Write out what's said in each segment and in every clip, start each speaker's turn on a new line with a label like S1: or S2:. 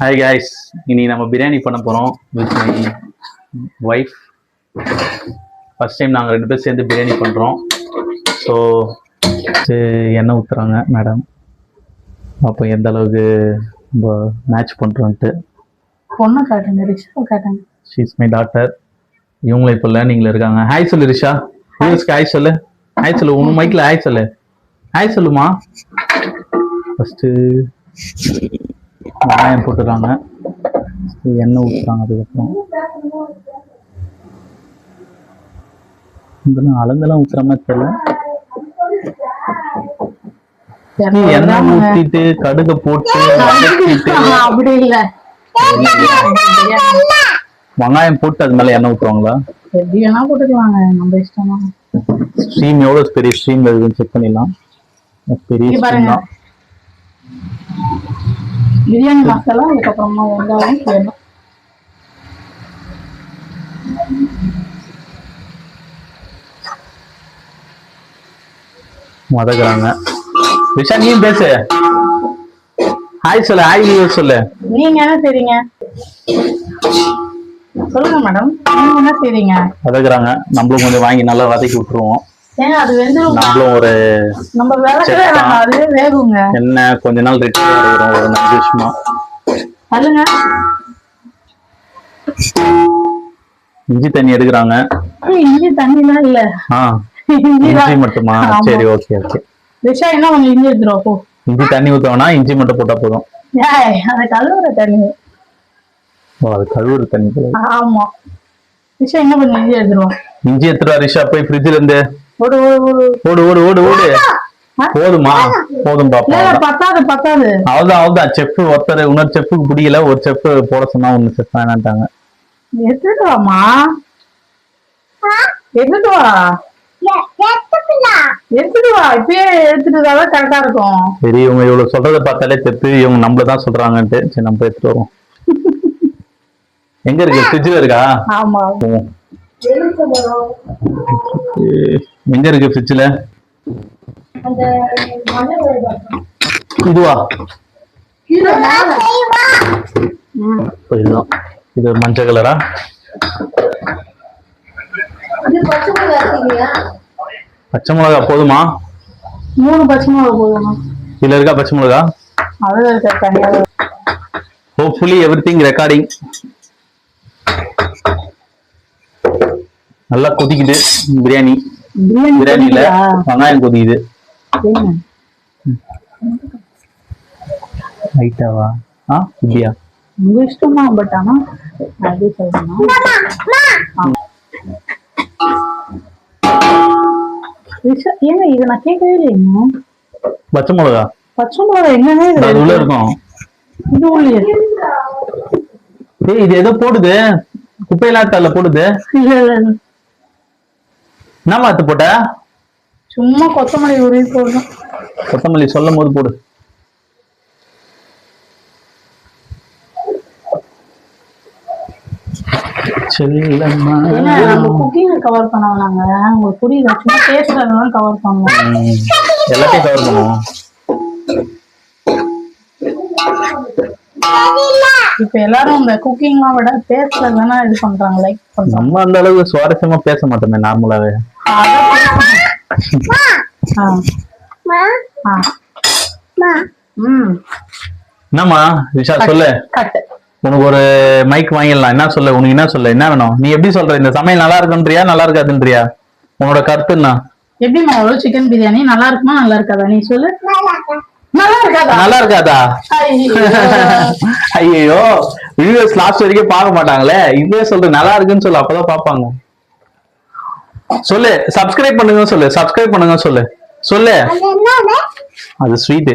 S1: Hi guys, இனி நம்ம பிரியாணி பண்ண போகிறோம் with my wife. First time நாங்கள் 2 பேர் சேர்ந்து பிரியாணி பண்ணுறோம். ஸோ எண்ணெய் ஊற்றுறாங்க மேடம். அப்போ எந்த அளவுக்கு மேட்ச் பண்ணுறோன்ட்டு
S2: பொண்ணை காட்டுங்க, ரிஷா காட்டுங்க.
S1: She's my daughter. இவங்களும் இப்போ லேர்னிங்கில் இருக்காங்க. ஹாய் சொல்லு ரிஷா. யூஎஸ்க்கு ஹாய் சொல்லு. ஹாய் சொல்லு. உன் மைக்கில் ஹாய் சொல்லு. ஹாய் சொல்லுமா. ஃபஸ்ட்டு வெங்காயம் போட்டுறாங்க, எண்ணெய் ஊற்றுறாங்க. அதுக்கப்புறம் இதெல்லாம் அளந்தெல்லாம் ஊற்றுற மாதிரி தெரியல. எண்ணெய் ஊற்றிட்டு கடுகை போட்டு
S2: அப்படி இல்ல,
S1: வெங்காயம் போட்டு அது மேல எண்ணெய் ஊற்றுவாங்களா?
S2: எப்படி வேணா போட்டுக்கலாங்க, நம்ம இஷ்டமா.
S1: ஸ்ட்ரீம் எவ்வளவு பெரிய ஸ்ட்ரீம் இருக்குன்னு செக் பண்ணிடலாம். பெரிய ஸ்ட்ரீம் தான்.
S2: பிரியாணி மசாலா, அதுக்கப்புறமா வெங்காயம் வேணும்.
S1: வதக்குறாங்க. ரிஷா நீ பேசு. ஹாய் சொல்லு. ஹாய் சொல்லு.
S2: நீங்க என்ன செய்றீங்க சொல்லுங்க மேடம். நீங்க என்ன செய்றீங்க?
S1: வதக்குறாங்க. நம்மளும் கொஞ்சம் வாங்கி நல்லா வதக்கி விட்டுருவோம்.
S2: ஏங்க அது வெந்துரும்.
S1: நம்மளும் ஒரு
S2: நம்ம வேலைக்கவே அதுவே வேகுங்க.
S1: என்ன கொஞ்ச நாள் ரிட்டர்ன் ஆகிறோம், ஒரு 4 வருஷமா.
S2: சொல்லுங்க.
S1: இஞ்சி தண்ணி எடுக்கிறாங்க.
S2: இஞ்சி தண்ணிலாம் இல்ல,
S1: இஞ்சி மட்டுமா? சரி, ஓகே ஓகே.
S2: ரிஷா என்ன கொஞ்சம் இஞ்சி எடுத்துருவா போ.
S1: இஞ்சி தண்ணி ஊத்தவனா இஞ்சி மட்டும் போட்டா போதும்?
S2: அது கழுவுற தண்ணி.
S1: ஓ, அது கழுவுற தண்ணி.
S2: ஆமா. ரிஷா என்ன கொஞ்சம் இஞ்சி எடுத்துருவா.
S1: இஞ்சி எடுத்துருவா ரிஷா. போய் ஃப்ரிட்ஜ்ல இருந்து
S2: ஓடு ஓடு
S1: ஓடு ஓடு ஓடு ஓடு. போதுமா? போதும் பாப்பா.
S2: பத்தாது பத்தாது.
S1: அவ்வளவுதான். செஃப் ஒருத்தர் இன்னொரு செஃப்புக்கு பிடிக்கல, ஒரு செஃப் போட சொன்னா ஒன்னு செஃப் வேணான்ட்டாங்க.
S2: எடுத்துட்டு வாமா, எடுத்துட்டு வா, எடுத்துட்டு வா. இப்பயே எடுத்துட்டுதான் கரெக்டா இருக்கும்.
S1: சரி, இவங்க இவ்வளவு சொல்றதை பார்த்தாலே செத்து இவங்க நம்மளதான் சொல்றாங்கன்ட்டு சரி நம்ம எடுத்துட்டு வரோம். எங்க இருக்கு? ஃப்ரிட்ஜ்ல இருக்கா?
S2: ஆமா.
S1: எங்க இருக்கு ஃப்ரிட்ஜ்ல? இதுவா? இது மஞ்சள் கலரா? பச்சை மிளகா போதுமா?
S2: 3 பச்சை மிளகா போதுமா?
S1: இதுல இருக்கா பச்சை மிளகா?
S2: அதுல இருக்க தனியா.
S1: Hopefully everything recording. நல்லா கொதிக்குது பிரியாணி. பிரியாணில வெங்காயம் கொதிக்குது. ரைட்டாவா? இப்படியா?
S2: உங்க இஷ்டமா. பட் ஆனா அது சொல்லணும். ஏங்க இதை நான் கேட்கவே இல்லைங்க.
S1: பச்சை மிளகா?
S2: பச்சை மிளகா என்னன்னே
S1: உள்ள இருக்கும்.
S2: இது உள்ளே.
S1: இது ஏதோ போடுது, குப்பையிலாத்தால போடுது.
S2: இல்ல இல்ல,
S1: என்ன மாத்து போட்ட?
S2: சும்மா கொத்தமல்லி உருவி போடுறோம்.
S1: கொத்தமல்லி சொல்லும் போது போடு.
S2: நம்ம குக்கிங் கவர் பண்ணவனாங்க. உங்களுக்கு புரியுதா? சும்மா டேஸ்ட்ல தான் கவர் பண்ணுவோம்.
S1: எல்லாத்தையும் கவர் பண்ணுவோம்.
S2: இப்ப எல்லாரும் இந்த குக்கிங்லாம் விட டேஸ்ட்ல தானே இது பண்றாங்க, லைக் பண்றாங்க.
S1: நம்ம அந்த அளவுக்கு சுவாரஸ்யமா பேச மாட்டோமே நார்மலாவே. என்னம்மா விஷா சொல்லு. உனக்கு ஒரு மைக் வாங்கிடலாம். என்ன சொல்ல? உனக்கு என்ன சொல்ல? என்ன வேணும்? நீ எப்படி சொல்ற? இந்த சமையல் நல்லா இருக்குன்றியா நல்லா இருக்காதுன்றியா? உன்னோட கருத்து என்ன?
S2: எப்படிமா எவ்வளவு சிக்கன் பிரியாணி நல்லா இருக்குமா நல்லா இருக்காதா? நீ சொல்லு. நல்லா இருக்காதா?
S1: ஐயோ, வியூவர்ஸ் லாஸ்ட் வரைக்கும் பார்க்க மாட்டாங்களே. இப்பவே சொல்ற நல்லா இருக்குன்னு சொல்லு, அப்பதான் பாப்பாங்க. சொல்லு. சப்ஸ்கிரைப் பண்ணுங்க சொல்லு. சப்ஸ்கிரைப் பண்ணுங்க சொல்லு. சொல்லு. அது ஸ்வீட்.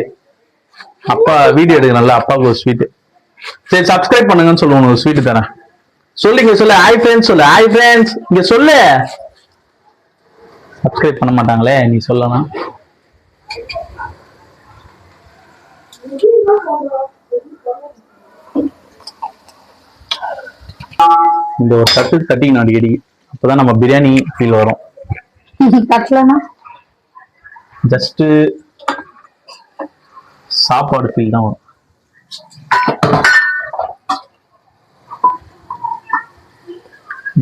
S1: அப்பா வீடியோ எடுக்கணும்ல, அப்பாவுக்கு ஒரு ஸ்வீட். சரி சப்ஸ்கிரைப் பண்ணுங்கன்னு சொல்லு. உனக்கு ஸ்வீட் தரேன். சொல்லுங்க. சொல்லு. ஹாய் ஃப்ரெண்ட்ஸ் சொல்லு. ஹாய் ஃப்ரெண்ட்ஸ் இங்க சொல்லு. சப்ஸ்கிரைப் பண்ண மாட்டாங்களே, நீ சொல்லலாம். இந்த ஒரு தட்டு தட்டிக்கணும் அடிக்கடி. அப்பதான் நம்ம பிரியாணி ஃபீல் வரும்.
S2: தட்டலனா
S1: ஜஸ்ட் சாப்பாடு ஃபீல் தான் வரும்.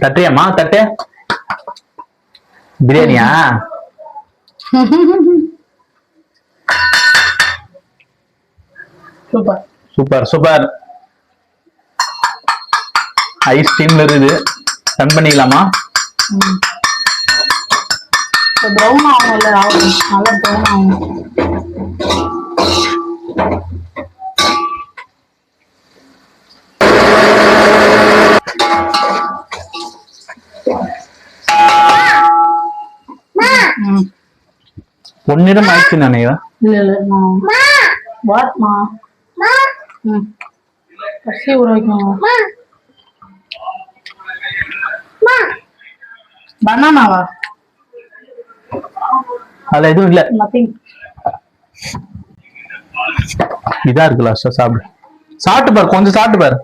S1: தட்டுறியாம்மா தட்டு பிரியாணியா
S2: சூப்பர்.
S1: Super super. ஐஸ் ஸ்டீம்ல இருக்குது. ரன் பண்ணிக்கலாமா?
S2: ப்ரௌன் ஆகும் இல்ல, ஆகும் நல்லா ப்ரௌன் ஆகும்.
S1: பொன்னிறம் ஆயிடுச்சு நினைக்கிறேன்.
S2: இல்ல இல்ல வாட்மா பசி ஊற வைக்கணும். பனானாவா?
S1: அதுல எதுவும் இல்ல.
S2: நத்திங்.
S1: இதா இருக்குல்ல, சாப்பிடு. சாப்பிட்டு பாரு, கொஞ்சம் சாப்பிட்டு பாரு.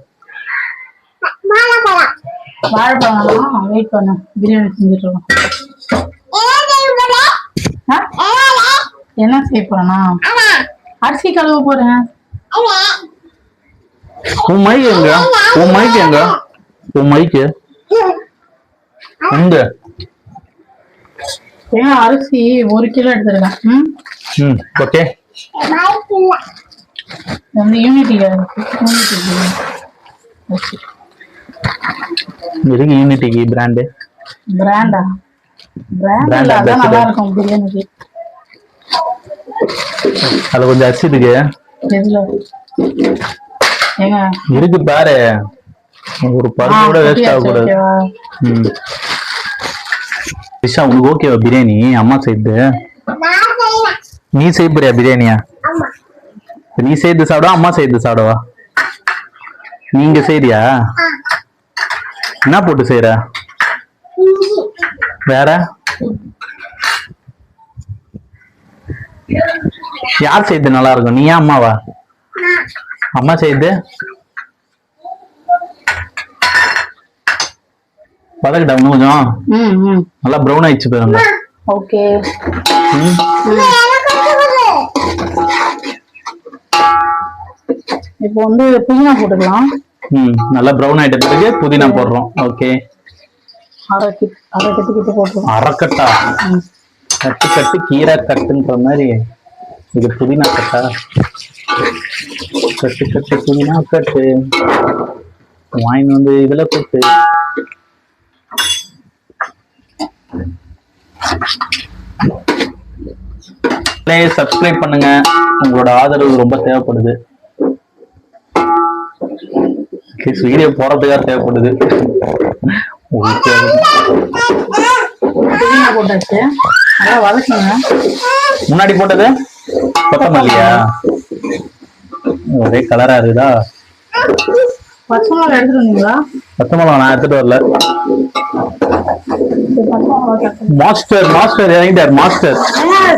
S2: வாழைப்பழம் வெயிட் பண்ண, பிரியாணி செஞ்சுட்டு இருக்கோம். என்ன செய்ய போறேன்னா அரிசி கழுவ போறேன்.
S1: உன் மைக் எங்க? உன் மைக் எங்க? உன் மைக்கு எங்க?
S2: ஏன் அரிசி 1 கிலோ எடுத்திருக்கேன்.
S1: ஓகே.
S2: வந்து யூனிட்டி
S1: இருக்கு. யூனிட்டிக்கு பிராண்டு.
S2: பிராண்டா? பிராண்ட் அதான் நல்லா இருக்கும் பிரியாணிக்கு.
S1: அதுல கொஞ்சம் அரிசி இருக்கு.
S2: எதுல ஏங்க
S1: இருக்கு பாரு. ஒரு பருப்பு கூட வேஸ்ட் ஆக கூடாது. ரிஷா, உனக்கு ஓகேவா பிரியாணி? அம்மா செய்து நீ செய்ய போறியா பிரியாணியா? நீ செய்து சாப்பிடவா அம்மா செய்து சாப்பிடவா? நீங்க செய்றியா? என்ன போட்டு செய்யற? வேற யார் செய்து நல்லா இருக்கும்? நீயா அம்மாவா? அம்மா செய்து பதக்கிட்ட இன்னும் கொஞ்சம் நல்லா ப்ரௌன் ஆயிடுச்சு பாருங்க.
S2: ஓகே. இப்போ வந்து புதினா போட்டுக்கலாம்.
S1: நல்லா ப்ரௌன் ஆயிட்ட பிறகு புதினா போடுறோம். ஓகே.
S2: அரை கட்டு போட்டுருவோம்.
S1: அரைக்கட்டா? கட்டு கட்டு கீரை கட்டுன்ற மாதிரி இது புதினா கட்டா? கட்டு கட்டு புதினா கட்டு வாங்கி வந்து இதுல போட்டு சப்ஸ்கிரைப் பண்ணுங்க. உங்களோட ஆதரவு ரொம்ப தேவைப்படுது. வீடியோ போறதுக்காக தேவைப்படுது.
S2: போட்டாச்சு. அதான் வதக்குங்க.
S1: முன்னாடி போட்டது கொத்தமல்லியா? ஒரே கலரா இருக்குதா?
S2: பச்சை மிளகா எடுத்துட்டு வந்தீங்களா?
S1: பச்சை மிளகா நான் எடுத்துட்டு வரல. Master master இறங்கிட்டார். மாஸ்டர்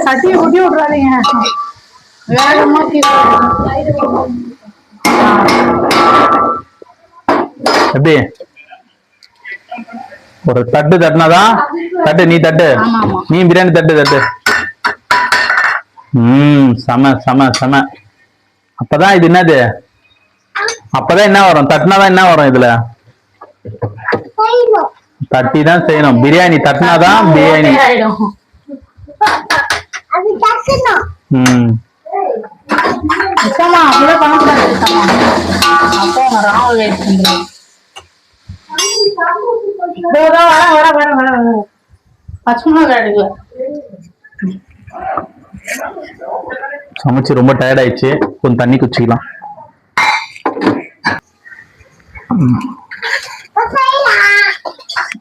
S2: சட்டியை குட்டி விட்றாதீங்க. வேகமா
S1: எப்படி ஒரு தட்டு தட்டினாதான் தட்டு. நீ தட்டு. நீ பிரியாணி தட்டு தட்டு. செம செம செம. அப்பதான் இது என்னது? அப்பதான் என்ன வரும்? தட்டினாதான் என்ன வரும்? இதுல தட்டி தான் செய்யணும். பிரியாணி தட்டினாதான் பிரியாணி. சமைச்சு ரொம்ப டயர்ட் ஆயிடுச்சு. கொஞ்சம் தண்ணி குடிச்சிக்கலாம்.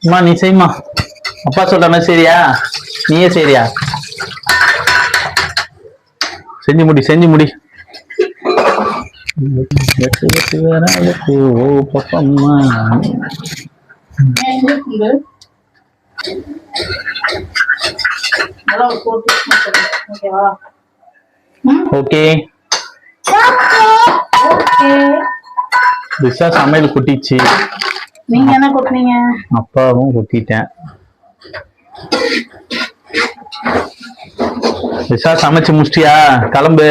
S1: அம்மா நீ செய்யுமா. அப்பா சொல்ற மாதிரி சரியா? நீயே சரியா? செஞ்சு முடி செஞ்சு முடி. ஓ பப்பம்மா. ஓகே. ரிஷா சமையல் குட்டிச்சு.
S2: நீங்க என்ன கொட்டினீங்க?
S1: அப்பாவும் கொட்டிட்டேன். ரிஷா சமைச்சு முடிச்சியா? கிளம்பு.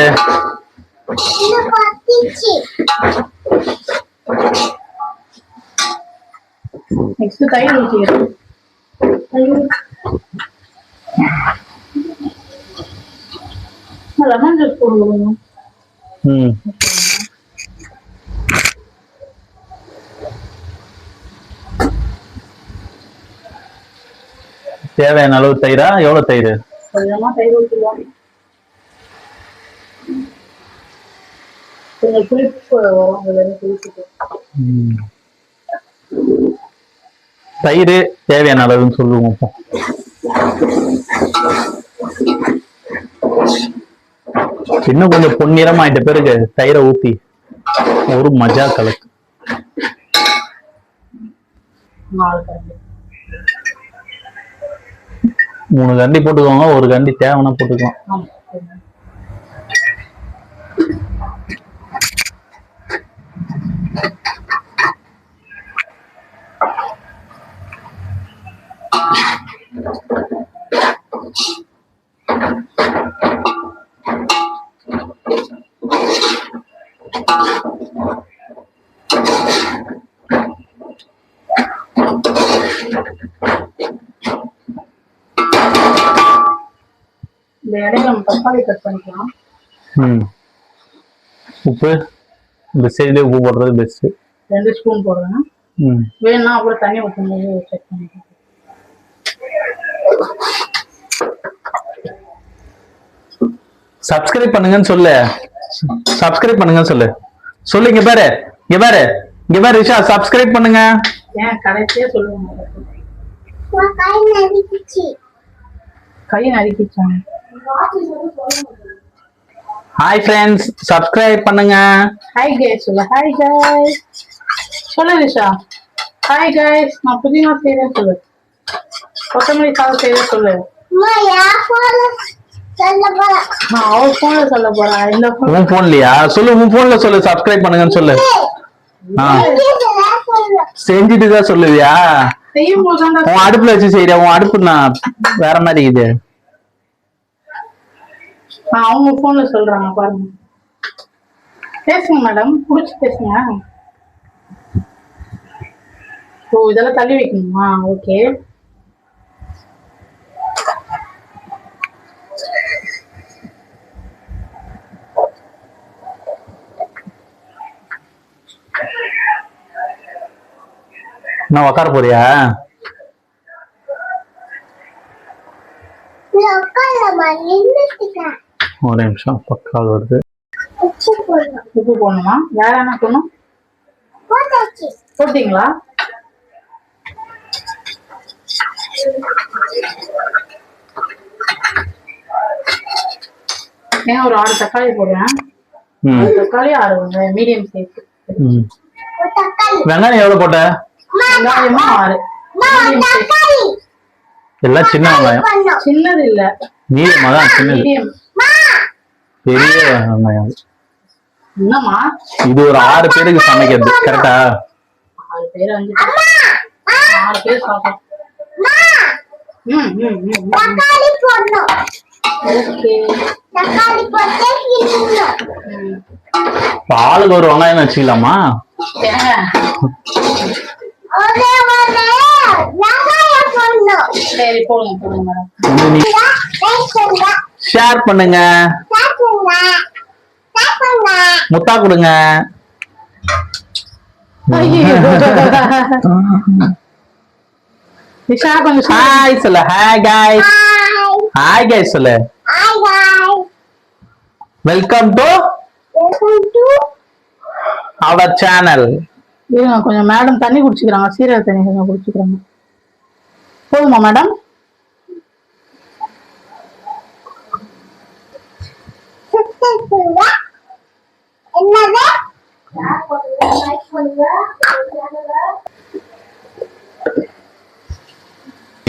S2: நெக்ஸ்ட் தயிர் ஊற்றிக்கிறேன். லெமன் ஜூஸ் போடுவோம்.
S1: தேவையான அளவு தயிரா? எவ்வளவு தயிர்?
S2: கொஞ்சமா தயிர் ஊற்றிக்கலாம். கொஞ்சம் புளிப்பு வரும்.
S1: தயிர் தேவையான அளவுன்னு சொல்லுவோம். இன்னும் கொஞ்சம் பொன்னிறமாயிட்ட பிறகு தயிரை ஊத்தி ஒரு மஜா கலக்கு. 3 கண்டி போட்டுக்கோங்க, ஒரு கண்டி தேவைன்னா போட்டுக்கலாம்.
S2: இந்த இடையில நம்ம தக்காளி கட் பண்ணிக்கலாம்.
S1: உப்பு இந்த சைடுல உப்பு போடுறது பெஸ்ட்.
S2: 2 ஸ்பூன் போடுறேன். வேணும்னா அப்புறம் தண்ணி ஊற்றும்போது செக் பண்ணிக்கலாம்.
S1: சப்ஸ்கிரைப் பண்ணுங்கன்னு சொல்லு. சப்ஸ்கிரைப் பண்ணுங்கன்னு சொல்லு. சொல்லு. இங்க பாரு, இங்க பாரு, இங்க பாரு ரிஷா, சப்ஸ்கிரைப் பண்ணுங்க.
S2: ஏன் கடைசியே சொல்லுவாங்க. கை நறுக்கிச்சாங்க.
S1: ஹாய் ஃப்ரெண்ட்ஸ், சப்ஸ்கிரைப் பண்ணுங்க.
S2: ஹாய் கைஸ் சொல்லு. ஹாய் கைஸ் சொல்லு ரிஷா. ஹாய் கைஸ், நான் புதினா செய்றேன் சொல்லு. கொத்தமல்லி சாதம் செய்றேன் சொல்லு. நான் அவ போன்ல சொல்ல போறேன். இந்த
S1: உன் போன்லயா? சொல்லு, உன் போன்ல சொல்லு, சப்ஸ்கிரைப் பண்ணுங்கன்னு சொல்லு. செஞ்சுட்டு தான் சொல்லுவியா?
S2: செய்யும் போது
S1: உன் அடுப்புல வச்சு செய்யறியா? உன் அடுப்பு நான் வேற மாதிரி இது.
S2: அவங்க போன்ல சொல்றாங்க பாருங்க. பேசுங்க மேடம், புடிச்சு பேசுங்க. ஓ, இதெல்லாம் தள்ளி வைக்கணுமா? ஓகே.
S1: நான் உக்கார போறியா? ஒரு நிமிஷம், பக்கால் வருது.
S2: உப்பு போடணுமா? வேற என்ன போடணும்? போட்டீங்களா? ஏன் ஒரு 6 தக்காளி போடுறேன். தக்காளி 6 மீடியம் சைஸ்.
S1: வெங்காயம் எவ்வளவு போட்ட?
S2: வெங்காயமா 6.
S1: எல்லாம் சின்ன வெங்காயம்.
S2: சின்னது இல்ல,
S1: மீடியமா தான். சின்னது பெரிய வெங்காயம்.
S2: என்னமா
S1: இது ஒரு 6 பேருக்கு சமைக்கிறது கரெக்டா?
S2: 6 பேர் 5 பேர் 4 பேர் சாப்பிடும். தக்காளி போடணும். ஓகே, தக்காளி போட்டே கிளறணும்.
S1: பாலுக்கு ஒரு வெங்காயம் வச்சுக்கலாமா?
S2: சரி, போடுங்க போடுங்க மேடம்.
S1: ஷேர் பண்ணுங்க, முத்தா கொடுங்க. ஹாய் சொல்லு. Hi guys. ஹாய் கைஸ் சொல்லு. Welcome to our channel.
S2: கொஞ்சம் மேடம் தண்ணி குடிச்சுக்கிறாங்க, சீரக தண்ணி கொஞ்சம் குடிச்சுக்கிறாங்க. போதுமா மேடம்?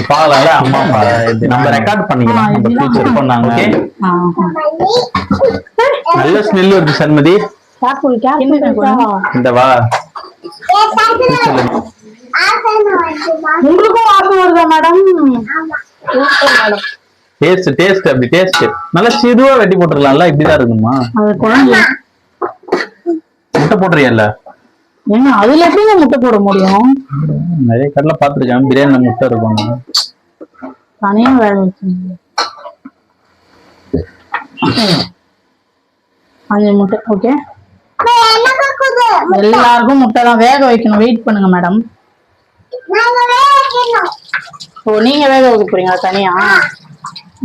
S1: பாக்கலாம்ல அம்மா, நம்ம ரெக்கார்ட் பண்ணிக்கலாம். நம்ம ஃபியூச்சர் பண்ணாங்க. ஓகே, நல்ல ஸ்மெல் வருது சண்மதி. இந்த வா,
S2: உங்களுக்கும் வாசனை வருதா மேடம்?
S1: டேஸ்ட் டேஸ்ட் அப்படி டேஸ்ட் நல்லா சிறுவா வெட்டி போட்டுடலாம்ல. இப்படிதான் இருக்குமா?
S2: அது குழம்பு
S1: முட்டை போட்டுறியல்ல?
S2: ஏன்னா அதுல எப்படிங்க முட்டை போட முடியும்?
S1: நிறைய கடையில பாத்துருக்கேன் பிரியாணில முட்டை இருக்கும்.
S2: தனியா வேக வச்சுருங்க. 5 முட்டை. ஓகே, எல்லாருக்கும் முட்டை தான் வேக வைக்கணும். வெயிட் பண்ணுங்க மேடம். ஓ, நீங்க வேக வைக்க போறீங்களா தனியா?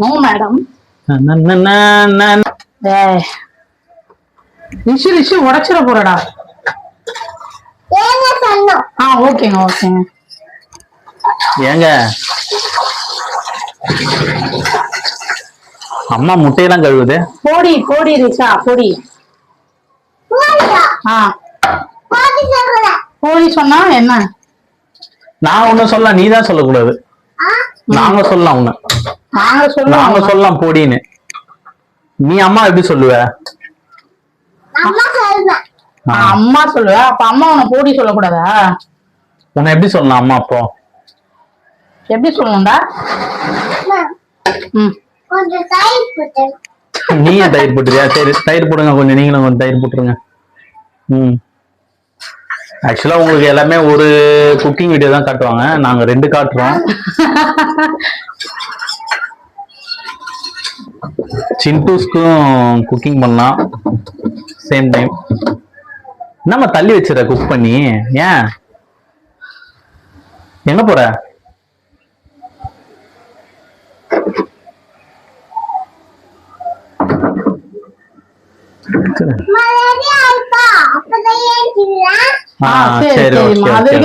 S2: No madam. ரிஷு உடைச்சிட போறடா. ஓகேங்க ஓகேங்க.
S1: ஏங்க அம்மா முட்டையெல்லாம் கழுவுது.
S2: போடி போடி ரிஷா போடி. போடி சொன்னா என்ன?
S1: நான் ஒண்ணு சொல்லலாம், நீ தான் சொல்லக்கூடாது. நாங்க சொல்லலாம் ஒண்ணு. நாங்க சொல்லலாம் போடின்னு. நீ அம்மா எப்படி சொல்லுவ?
S2: அம்மா சொல்லுவ. அப்ப அம்மா உன்னை போடி சொல்லக்கூடாதா?
S1: உன்னை எப்படி சொல்லலாம் அம்மா? அப்போ
S2: எப்படி சொல்லணும்டா?
S1: நீங்க தயிர் போட்டுறியா? சரி தயிர் போடுங்க கொஞ்சம், நீங்களும் கொஞ்சம் தயிர் போட்டுருங்க. ஆக்சுவலா உங்களுக்கு எல்லாமே ஒரு குக்கிங் வீடியோ தான் காட்டுவாங்க, நாங்க 2 காட்டுறோம். சின்டூஸ்க்கும் குக்கிங் பண்ணலாம் சேம் டைம். நம்ம தள்ளி வச்சிட குக் பண்ணி. ஏன் எங்க போற?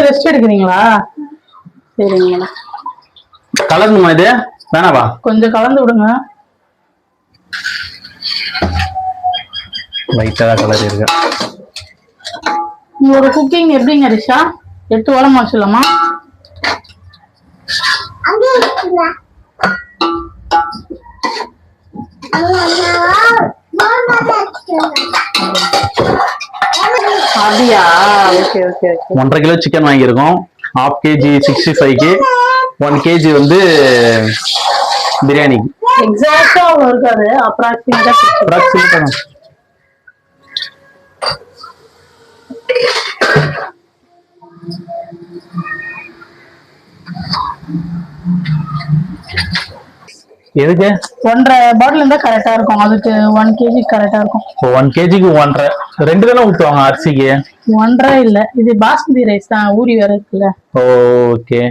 S2: ரெஸ்ட் எடுக்கிறீங்களா? சரிங்க.
S1: கலந்துமா இது வேணாவா? கொஞ்சம்
S2: கலந்து விடுங்க.
S1: லைட்டா கலர் இருக்கு.
S2: உங்களோட குக்கிங் எப்படிங்க ரிஷா? 8 வாரம் சொல்லலாமா? அப்படியா? Okay okay okay.
S1: 1.5 kilo chicken வாங்கியிருக்கோம். 1/2 கேஜி 65க்கு, 1 கேஜி வந்து பிரியாணிக்கு.
S2: எக்ஸாக்ட்டா இருக்காது, அப்ராக்சிமேட்டா.
S1: எதுக்கு?
S2: 1.5 பாட்டில் இருந்தா கரெக்டா இருக்கும். அதுக்கு 1 கேஜி கரெக்டா இருக்கும்.
S1: 1 கேஜிக்கு 1.5. 2 தானே ஊத்துவாங்க அரிசிக்கு.
S2: 1.5 இல்ல, இது பாஸ்மதி ரைஸ் தான், ஊறி வேற இருக்குல்ல.
S1: ஓகே.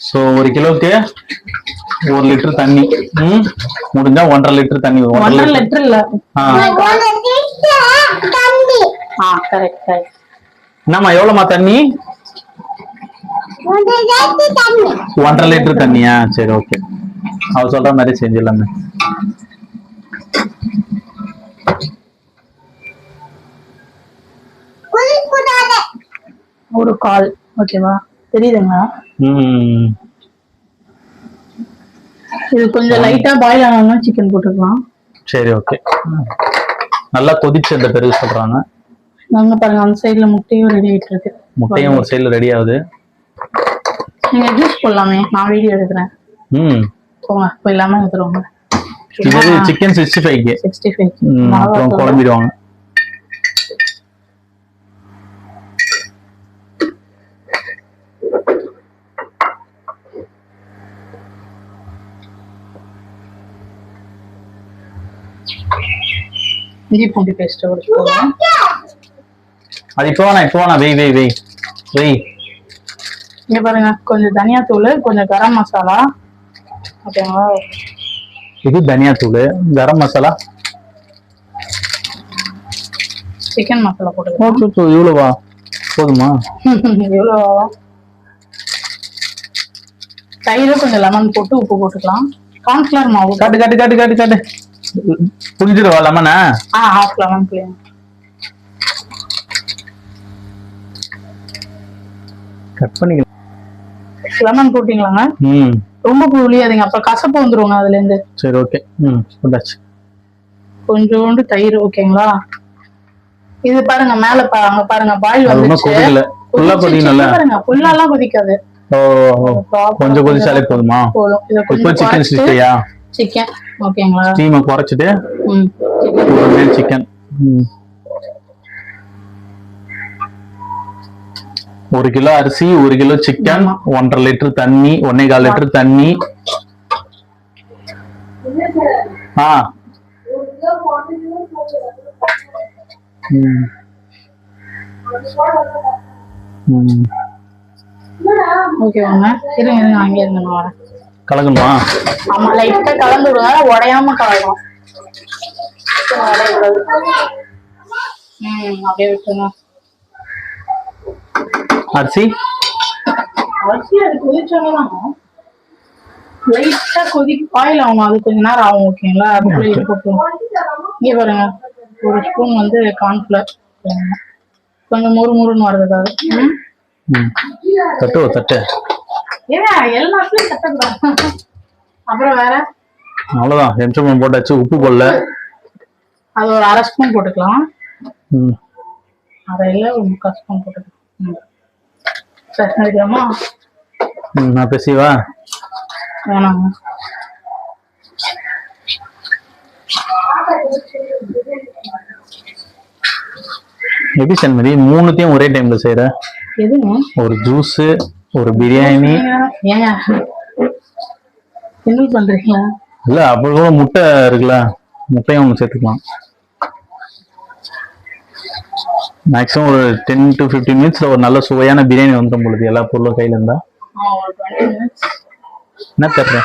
S1: சோ 1 கிலோக்கு 1 லிட்டர் தண்ணி. முடிஞ்சா 1.5 லிட்டர் தண்ணி.
S2: 1.5 லிட்டர் இல்ல. Correct correct.
S1: என்னம்மா எவ்வளவுமா தண்ணி? 1.5 லிட்டர் தண்ணியா? சரி ஓகே, அவ சொல்ற மாதிரி செஞ்சிடலாமே.
S2: ஒரு கால். ஓகேவா? தெரியுதுங்களா? இது கொஞ்சம் லைட்டா பாயில் ஆனாலும் சிக்கன் போட்டுக்கலாம்.
S1: சரி ஓகே. நல்லா கொதிச்சு அந்த பிறகு சொல்றாங்க.
S2: நாங்க பாருங்க அந்த சைடுல முட்டையும் ரெடி ஆயிட்டு இருக்கு.
S1: முட்டையும் ஒரு சைடுல ரெடி ஆகுது.
S2: நீங்க ஜூஸ் போடலாமே, நான் வீடியோ எடுக்கிறேன். போங்க போய் லெமன் ஊத்துறோங்க.
S1: இது சிக்கன் 65க்கு
S2: 65.
S1: அப்புறம் குழம்பிடுவாங்க.
S2: இஞ்சி பூண்டு பேஸ்ட் போடுறோம்.
S1: அது இப்போ வேணா வெய்.
S2: இங்க பாருங்க, கொஞ்சம் தனியா தூள், கொஞ்சம் கரம் மசாலா. ஓகேங்களா?
S1: இது தனியா தூள், கரம் மசாலா,
S2: சிக்கன் மசாலா போட்டுக்கலாம்.
S1: இவ்வளவா? போதுமா?
S2: இவ்வளவா? தயிர், கொஞ்சம் லெமன் போட்டு உப்பு போட்டுக்கலாம். கார்ன்ஃபிளவர் மாவு.
S1: காட்டு புரிஞ்சிருவா லெமனா?
S2: ஹாஃப் லெமன் புளியும்.
S1: கட் பண்ணிக்கலாம்.
S2: லெமன் போட்டீங்களாங்க? ரொம்ப புளியாதீங்க, அப்ப கசப்பு வந்துருவாங்க அதுல இருந்து.
S1: சரி ஓகே. போட்டாச்சு.
S2: கொஞ்சோண்டு தயிர். ஓகேங்களா? இது பாருங்க மேல அங்க பாருங்க பாயில் வந்துச்சு.
S1: ஃபுல்லா கொதிக்கல.
S2: பாருங்க ஃபுல்லாலாம் கொதிக்காது.
S1: கொஞ்சம் கொதிச்சாலே போதுமா?
S2: போதும். இத
S1: கொஞ்சம் சிக்கன் சிஸ்டையா?
S2: சிக்கன். ஓகேங்களா?
S1: ஸ்டீமை குறைச்சிட்டு சிக்கன். 1 கிலோ அரிசி 1 கிலோ சிக்கன் 1.5 லிட்டர் தண்ணி 1.25 லிட்டர் தண்ணி.
S2: ஓகேவாங்க, இருங்க அங்கே இருந்து நான் வரேன்.
S1: கலக்கணுமா?
S2: ஆமா, லைட்டா கலந்து விடுங்க, உடையாம கலக்கணும். அப்படியே விட்டுருங்க.
S1: அரிசி
S2: அது கொதிச்சாங்கதான் லைட்டா பாயில் ஆகணும், அது கொஞ்ச நேரம் ஆகும். ஓகேங்களா? அதுக்குள்ள இது போட்டுருவோம். இங்க பாருங்க, 1 ஸ்பூன் வந்து கார்ன்ஃபிளவர், கொஞ்சம் முறுமுறுன்னு வர்றதுக்காக.
S1: தட்டு
S2: ஏங்க எல்லாத்துலயும் தட்டக்கூடாது. அப்புறம் வேற
S1: அவ்வளவுதான். எம்சம் போட்டாச்சு. உப்பு போடல,
S2: அது ஒரு 1/2 ஸ்பூன் போட்டுக்கலாம். அரையில 1/4 ஸ்பூன் போட்டுக்கலாம். சரி, நினைக்கிறோமா?
S1: நான் பேசிவா?
S2: வேணாங்க.
S1: எப்படி சண்மதி 3த்தையும் ஒரே டைம்ல செய்யற?
S2: எதுங்க?
S1: ஒரு ஜூஸ், ஒரு பிரியாணி.
S2: ஏங்க என்ன பண்றீங்களா?
S1: இல்ல, அப்புறம் கூட முட்டை இருக்குல்ல, முட்டையும் ஒன்று சேர்த்துக்கலாம். மேக்ஸிமம் ஒரு 10 to 15 மினிட்ஸ்ல ஒரு நல்ல சுவையான பிரியாணி வந்துடும் பொழுது, எல்லா பொருளும் கையில இருந்தா.
S2: ஒரு 20 மினிட்ஸ்.
S1: என்ன தெரியல,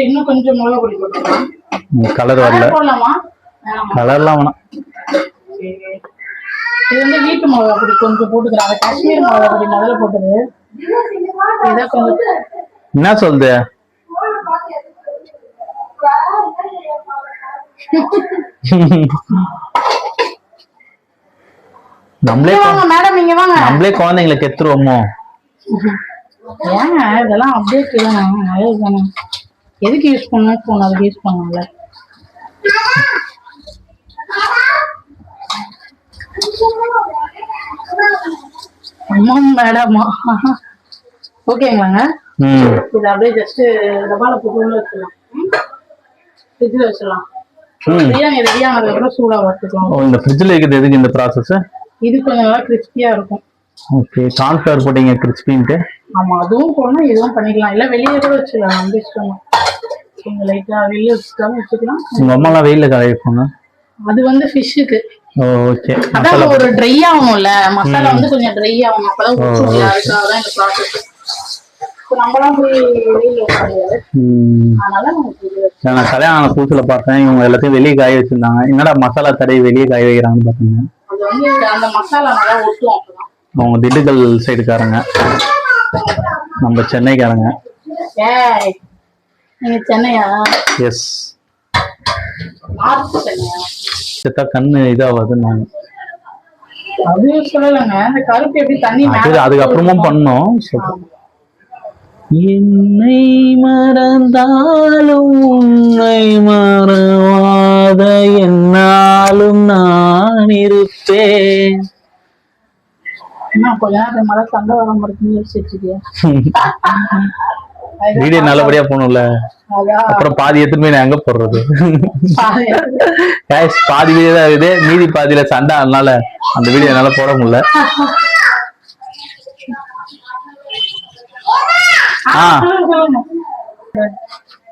S2: இன்னும் கொஞ்சம் மிளகு பொடி போட்டுக்கலாம்.
S1: கலர் வரல.
S2: போடலாமா?
S1: கலர்லாம் வேணாம்.
S2: இது வந்து வீட்டு மிளகா பொடி கொஞ்சம் போட்டுக்கிறேன். அது காஷ்மீர் மிளகா பொடி முதல்ல போட்டது. இதை கொஞ்சம்
S1: என்ன சொல்லுது? நம்மளே
S2: மேடம் இங்க வாங்க.
S1: நம்மளே குழந்தைங்களை கெத்துருவோமோ?
S2: ஏங்க இதெல்லாம் அப்டேட் தானே, நல்லது தானே. எதுக்கு யூஸ் பண்ணணும்? போன் அதுக்கு யூஸ் பண்ணல. அம்மா மேடமா? ஓகேங்களாங்க. இது அப்படியே ஜஸ்ட் டப்பால போட்டு உள்ள வச்சிடலாம். ஃப்ரிட்ஜில் வச்சிடலாம். பிரியாணி ரெடி ஆனதுக்கப்புறம் சூடா வச்சுக்கலாம்.
S1: இந்த ஃப்ரிட்ஜில் இருக்குது எதுக்கு இந்த ப்ராசஸ்?
S2: இது கொஞ்சம் நல்லா கிறிஸ்பியா இருக்கும்.
S1: ஓகே, கார்ன்ஃபிளவர் போட்டீங்க கிறிஸ்பின்ட்டு.
S2: ஆமா, அதுவும் போடணும், இதுவும் பண்ணிக்கலாம். இல்ல வெளியே கூட வச்சுக்கலாம், நம்ம இஷ்டம். கொஞ்சம் லைட்டா வெளியே வச்சுட்டாலும் வச்சுக்கலாம்.
S1: உங்க அம்மாலாம் வெயில்ல காய வைப்பாங்க.
S2: அது வந்து ஃபிஷ்ஷுக்கு.
S1: ஓகே,
S2: அதான் ஒரு ட்ரை ஆகணும்ல, மசாலா வந்து கொஞ்சம் ட்ரை ஆகணும், அப்பதான் அதுக்காக தான் இந்த ப்ராசஸ். நம்மளாம் போய் வெளியில கிடையாது, அதனால
S1: நான் கல்யாணம் ஆன புதுசுல பார்த்தேன், இவங்க எல்லாத்தையும் வெளியே காய வச்சிருந்தாங்க. என்னடா மசாலா தடவை வெளியே காய வைக்கிறாங்கன்னு பார்த்தீங்க.
S2: அது வந்து அந்த மசாலா நல்லா ஒட்டும்.
S1: அவங்க திண்டுக்கல் சைடுக்காரங்க, நம்ம சென்னைக்காரங்க.
S2: நீங்க சென்னையா?
S1: எஸ்.
S2: நார்த் சென்னையா?
S1: செத்தா கண்ணு இதாவாதுன்னு
S2: அது சொல்லலைங்க. அந்த கருப்பு எப்படி தண்ணி
S1: அதுக்கப்புறமும் பண்ணோம். என்னை மறந்தாலும் உன்னை மறவாத என்னாலும் நான் இருப்பேன்.
S2: கொஞ்ச நேரம் மழை சண்டை வர மாதிரி யோசிச்சிருக்கியா?
S1: வீடியோ நல்லபடியா போகணும்ல, அப்புறம் பாதி எடுத்துட்டு நான் எங்க போடுறது? பாதி வீடியோ தான் இருக்குது, மீதி பாதியில சண்டை, அதனால அந்த வீடியோ என்னால போட முடியல.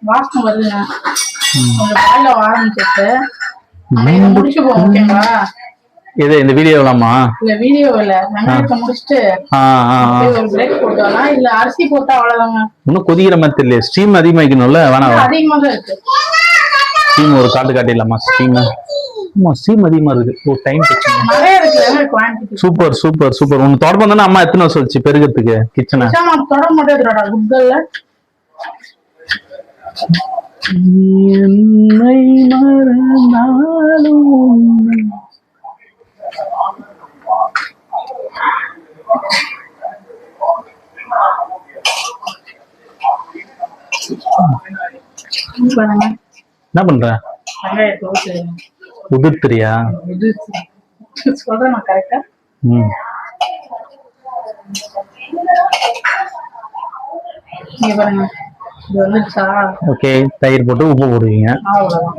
S2: வாசனை வருதுங்க, கொஞ்சம் பாயில ஆரம்பிச்சிட்டு முடிச்சுப்போம். ஓகேங்களா?
S1: இது இந்த வீடியோலாமா?
S2: இல்ல வீடியோ இல்ல, வெங்காயத்தை முடிச்சுட்டு ஒரு பிரேக் போட்டோம்னா, இல்ல அரிசி போட்டா அவ்வளவுதாங்க.
S1: இன்னும் கொதிக்கிற மாதிரி தெரியல, ஸ்டீம் அதிகமா வைக்கணும்ல? வேணாம்,
S2: அதிகமா தான் இருக்கு.
S1: ஸ்டீம் ஒரு காட்டிடலாமா? ஸ்டீம் ஸ்டீம் அதிகமா இருக்கு. ஒரு டைம்
S2: நிறைய இருக்கு குவாண்டிட்டி.
S1: Super super super. ஒன்னு தொடர்பு தானே அம்மா எத்தனை சொல்லிச்சு பெருகிறதுக்கு கிச்சனை?
S2: தொட மாட்டேங்கிறடா குட்கல்ல.
S1: என்னை மறந்தாலும் என்ன பண்ற? உதிர்த்திரியா?
S2: சொல்றேன் கரெக்டா? நீங்க பாருங்க, இது வந்துச்சா?
S1: ஓகே, தயிர் போட்டு உப்பு போடுவீங்க.
S2: அவ்வளவுதான்.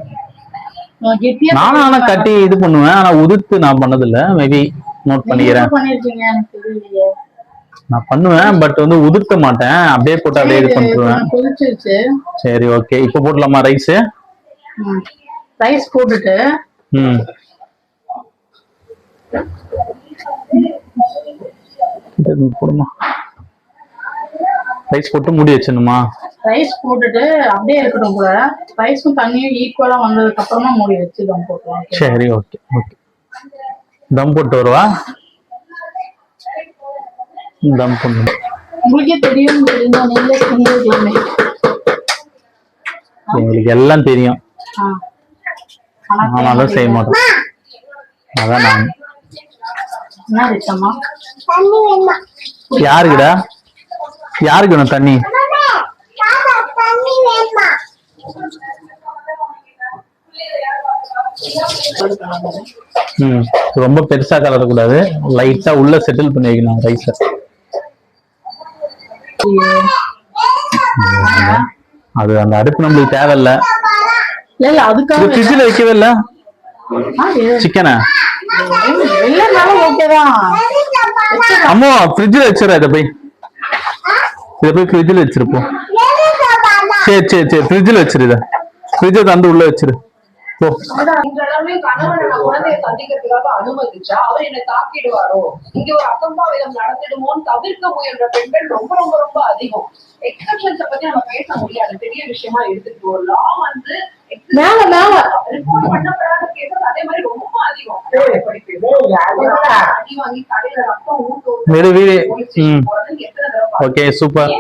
S1: நானும் ஆனா கட்டி இது பண்ணுவேன், ஆனா உதிர்த்து நான் பண்ணதில்ல. மேபி நோட் பண்ணிக்கிறேன்.
S2: பண்ணிருக்கீங்க எனக்கு தெரியலையே.
S1: நான் பண்ணுவேன், பட் வந்து உதிர்த்த மாட்டேன், அப்படியே போட்டு அப்படியே இது பண்ணிடுவேன்.
S2: கொதிச்சிருச்சு.
S1: சரி, ஓகே. இப்போ போடலாமா ரைஸ்?
S2: ரைஸ் போட்டுட்டு
S1: போடுமா? ரைஸ் போட்டு மூடி வச்சிடணுமா?
S2: ரைஸ் போட்டுட்டு அப்படியே இருக்கட்டும் கூட. ரைஸும் தண்ணியும் ஈக்குவலா வந்ததுக்கு அப்புறமா மூடி வச்சு தம் போட்டுலாம்.
S1: சரி, ஓகே ஓகே. தம் போட்டு வருவா. தம் போட்டு
S2: உங்களுக்கே தெரியும்.
S1: எங்களுக்கு எல்லாம் தெரியும், ஆனாலும் செய்ய மாட்டோம். அதான் நான்
S2: என்ன ரிச்சம்மா?
S1: யாருக்குடா? யாருக்கு வேணும் தண்ணி? ரொம்ப பெருசா கலரக்கூடாது, லைட்டா உள்ள செட்டில் பண்ணி வைக்கணும் ரைஸ. அது அந்த அடுப்பு நம்மளுக்கு தேவையில்ல.
S2: இல்ல அதுக்காக
S1: ஃப்ரிட்ஜ்ல வைக்கவே இல்ல சிக்கனை. அம்மா ஃப்ரிட்ஜ்ல வச்சிடற. இதை போய் ஃப்ரிட்ஜ்ல வச்சிருப்போம். சரி சரி சரி, ஃப்ரிட்ஜ்ல வச்சிரு. இதை ஃப்ரிட்ஜை தந்து உள்ள வச்சிரு. போ.
S3: குழந்தைய சந்திக்கிறதுக்காக அனுமதிச்சா அவர் என்னை தாக்கிடுவாரோ, இங்க ஒரு அசம்பாவிதம் நடந்துடுமோன்னு தவிர்க்க முயன்ற பெண்கள் ரொம்ப ரொம்ப ரொம்ப அதிகம். எக்ஸப்ஷன்ஸ பத்தி நம்ம பேச முடியாது, பெரிய விஷயமா எடுத்துட்டு லா வந்து ரிப்போர்ட் பண்ணப்படாத கேசஸ் அதே மாதிரி ரொம்ப அதிகம். அடி வாங்கி தலையில ரத்தம் ஊட்டும்.
S1: Okay, super.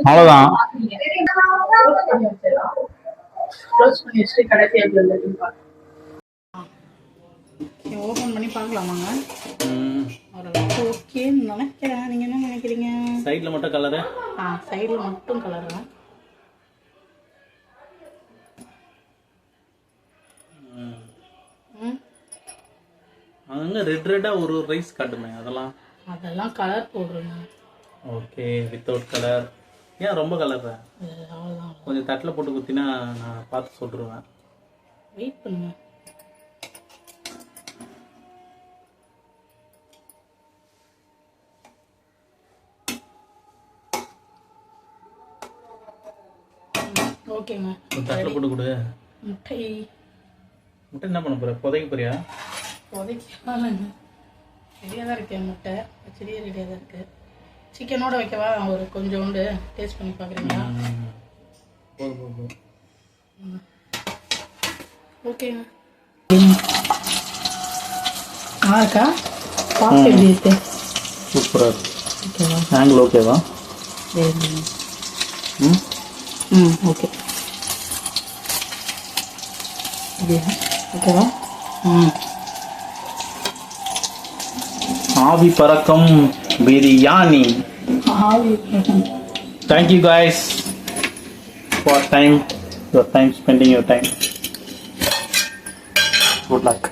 S1: அவ்வளவுதான்.
S2: ஓபன் பண்ணி பார்க்கலாமாங்க? ஓகேன்னு நினைக்கிறேன். நீங்க என்ன நினைக்கிறீங்க?
S1: சைடுல மட்டும் கலரு.
S2: சைடுல மட்டும் கலரா?
S1: அங்க ரெட் ரெட்டா ஒரு ரைஸ் காட்டுமே,
S2: அதெல்லாம் கலர் போடுறேங்க.
S1: Okay, without colour. ஏன் ரொம்ப கலர்? கொஞ்சம் தட்டில் போட்டு குத்தினா நான் பார்த்து சொல்லிடுவேன்.
S2: வெயிட் பண்ணுங்க. ஓகேங்க,
S1: தட்டில் போட்டு கொடு.
S2: முட்டை
S1: என்ன பண்ண போற? புதைக்க போறியா?
S2: புதைக்கலாங்க. ரெடியாக தான் இருக்கேன். முட்டை பச்சடியே ரெடியாக தான் இருக்கு. சிக்கனோட வைக்கவா? ஒரு கொஞ்சோண்டு டேஸ்ட் பண்ணி பார்க்குறீங்களா? ஓகேங்க. இருக்கா? பார்த்து எப்படி இருக்கு?
S1: சூப்பராக இருக்கு. ஓகேவா? ஆங்கிள் ஓகேவா?
S2: ஓகே. ஓகேவா?
S1: ஆவி பறக்கும் biryani. Thank you guys for your time spending your time. Good luck.